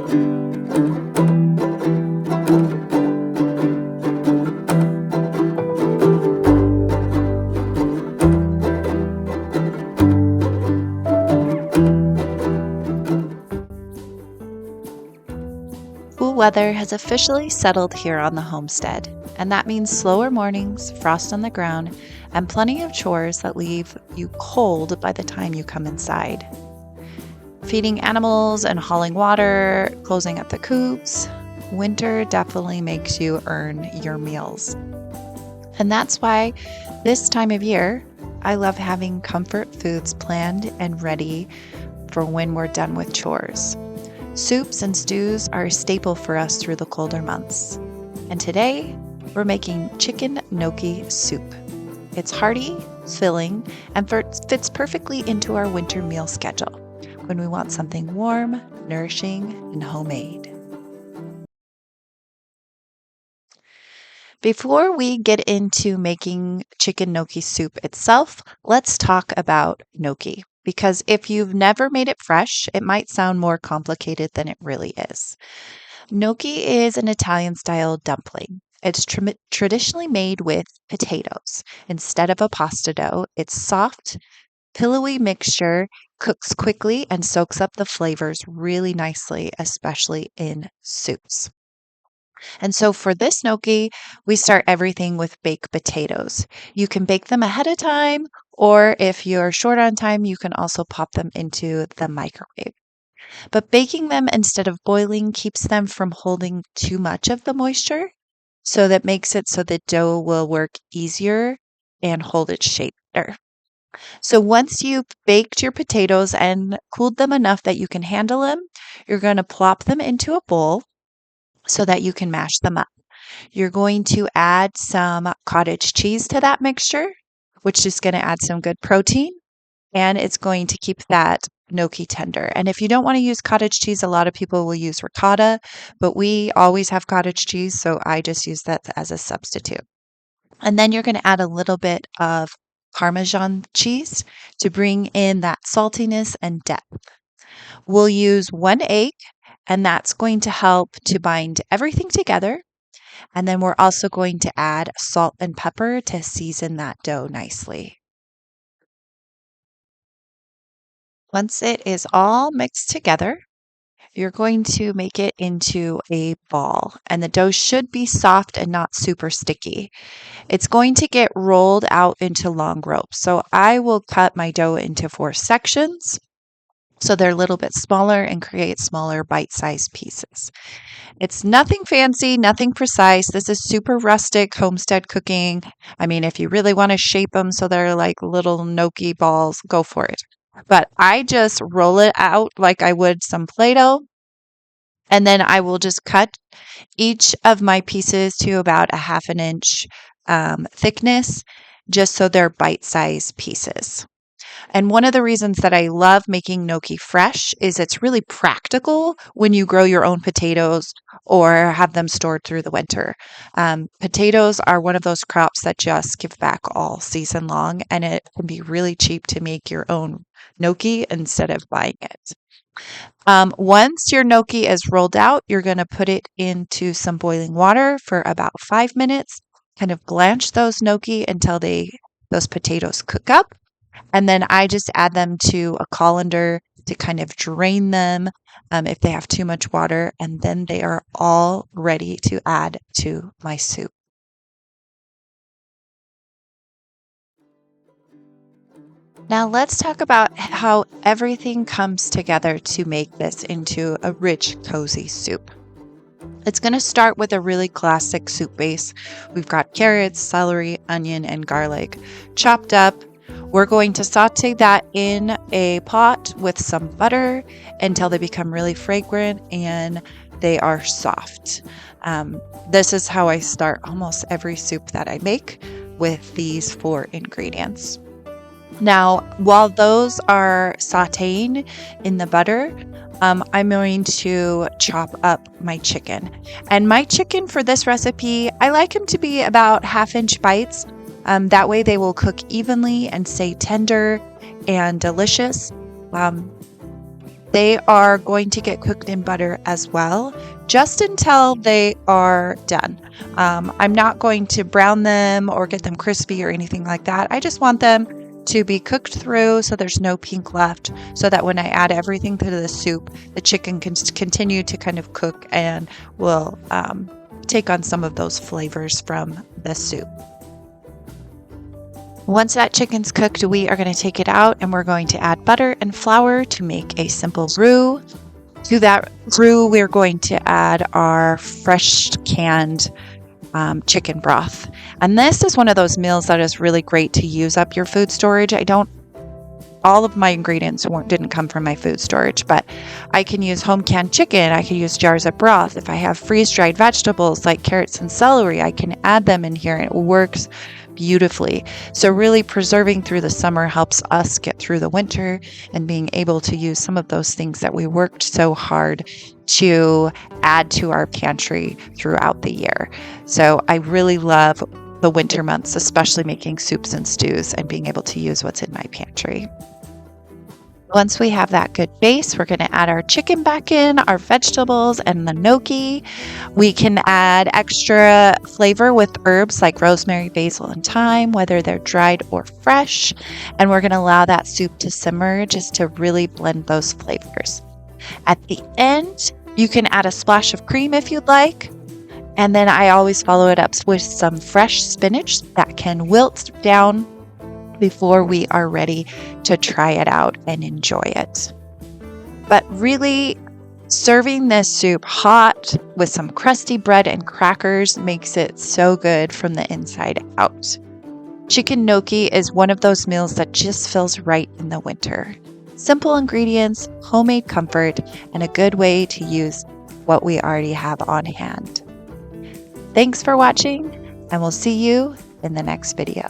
Cool weather has officially settled here on the homestead, and that means slower mornings, frost on the ground, and plenty of chores that leave you cold by the time you come inside. Feeding animals and hauling water, closing up the coops, winter definitely makes you earn your meals. And that's why this time of year, I love having comfort foods planned and ready for when we're done with chores. Soups and stews are a staple for us through the colder months. And today, we're making chicken gnocchi soup. It's hearty, filling, and fits perfectly into our winter meal schedule when we want something warm, nourishing, and homemade. Before we get into making chicken gnocchi soup itself, let's talk about gnocchi. Because if you've never made it fresh, it might sound more complicated than it really is. Gnocchi is an Italian-style dumpling. It's traditionally made with potatoes. Instead of a pasta dough, it's soft, pillowy mixture, cooks quickly, and soaks up the flavors really nicely, especially in soups. And so for this gnocchi, we start everything with baked potatoes. You can bake them ahead of time, or if you're short on time, you can also pop them into the microwave. But baking them instead of boiling keeps them from holding too much of the moisture, so that makes it so the dough will work easier and hold its shape better. So once you've baked your potatoes and cooled them enough that you can handle them, you're going to plop them into a bowl so that you can mash them up. You're going to add some cottage cheese to that mixture, which is going to add some good protein, and it's going to keep that gnocchi tender. And if you don't want to use cottage cheese, a lot of people will use ricotta, but we always have cottage cheese, so I just use that as a substitute. And then you're going to add a little bit of Parmesan cheese to bring in that saltiness and depth. We'll use 1 egg, and that's going to help to bind everything together. And then we're also going to add salt and pepper to season that dough nicely. Once it is all mixed together, you're going to make it into a ball, and the dough should be soft and not super sticky. It's going to get rolled out into long ropes. So I will cut my dough into 4 sections so they're a little bit smaller and create smaller bite-sized pieces. It's nothing fancy, nothing precise. This is super rustic homestead cooking. I mean, if you really want to shape them so they're like little gnocchi balls, go for it. But I just roll it out like I would some Play-Doh, and then I will just cut each of my pieces to about a 1/2 inch thickness, just so they're bite-sized pieces. And one of the reasons that I love making gnocchi fresh is it's really practical when you grow your own potatoes or have them stored through the winter. Potatoes are one of those crops that just give back all season long, and it can be really cheap to make your own gnocchi instead of buying it. Once your gnocchi is rolled out, you're going to put it into some boiling water for about 5 minutes, kind of blanch those gnocchi until those potatoes cook up. And then I just add them to a colander to kind of drain them if they have too much water, and then they are all ready to add to my soup. Now let's talk about how everything comes together to make this into a rich, cozy soup. It's going to start with a really classic soup base. We've got carrots, celery, onion, and garlic chopped up. We're going to saute that in a pot with some butter until they become really fragrant and they are soft. This is how I start almost every soup that I make, with these 4 ingredients. Now, while those are sauteing in the butter, I'm going to chop up my chicken. And my chicken for this recipe, I like them to be about 1/2 inch bites. That way they will cook evenly and stay tender and delicious. They are going to get cooked in butter as well, just until they are done. I'm not going to brown them or get them crispy or anything like that. I just want them to be cooked through so there's no pink left, so that when I add everything to the soup, the chicken can continue to kind of cook and will take on some of those flavors from the soup. Once that chicken's cooked, we are going to take it out and we're going to add butter and flour to make a simple roux. To that roux, we're going to add our fresh canned chicken broth. And this is one of those meals that is really great to use up your food storage. All of my ingredients didn't come from my food storage, but I can use home canned chicken. I can use jars of broth. If I have freeze-dried vegetables like carrots and celery, I can add them in here and it works beautifully. So really preserving through the summer helps us get through the winter and being able to use some of those things that we worked so hard to add to our pantry throughout the year. So I really love the winter months, especially making soups and stews and being able to use what's in my pantry. Once we have that good base, we're going to add our chicken back in, our vegetables, and the gnocchi. We can add extra flavor with herbs like rosemary, basil, and thyme, whether they're dried or fresh. And we're going to allow that soup to simmer just to really blend those flavors. At the end, you can add a splash of cream if you'd like. And then I always follow it up with some fresh spinach that can wilt down before we are ready to try it out and enjoy it. But really, serving this soup hot with some crusty bread and crackers makes it so good from the inside out. Chicken gnocchi is one of those meals that just feels right in the winter. Simple ingredients, homemade comfort, and a good way to use what we already have on hand. Thanks for watching, and we'll see you in the next video.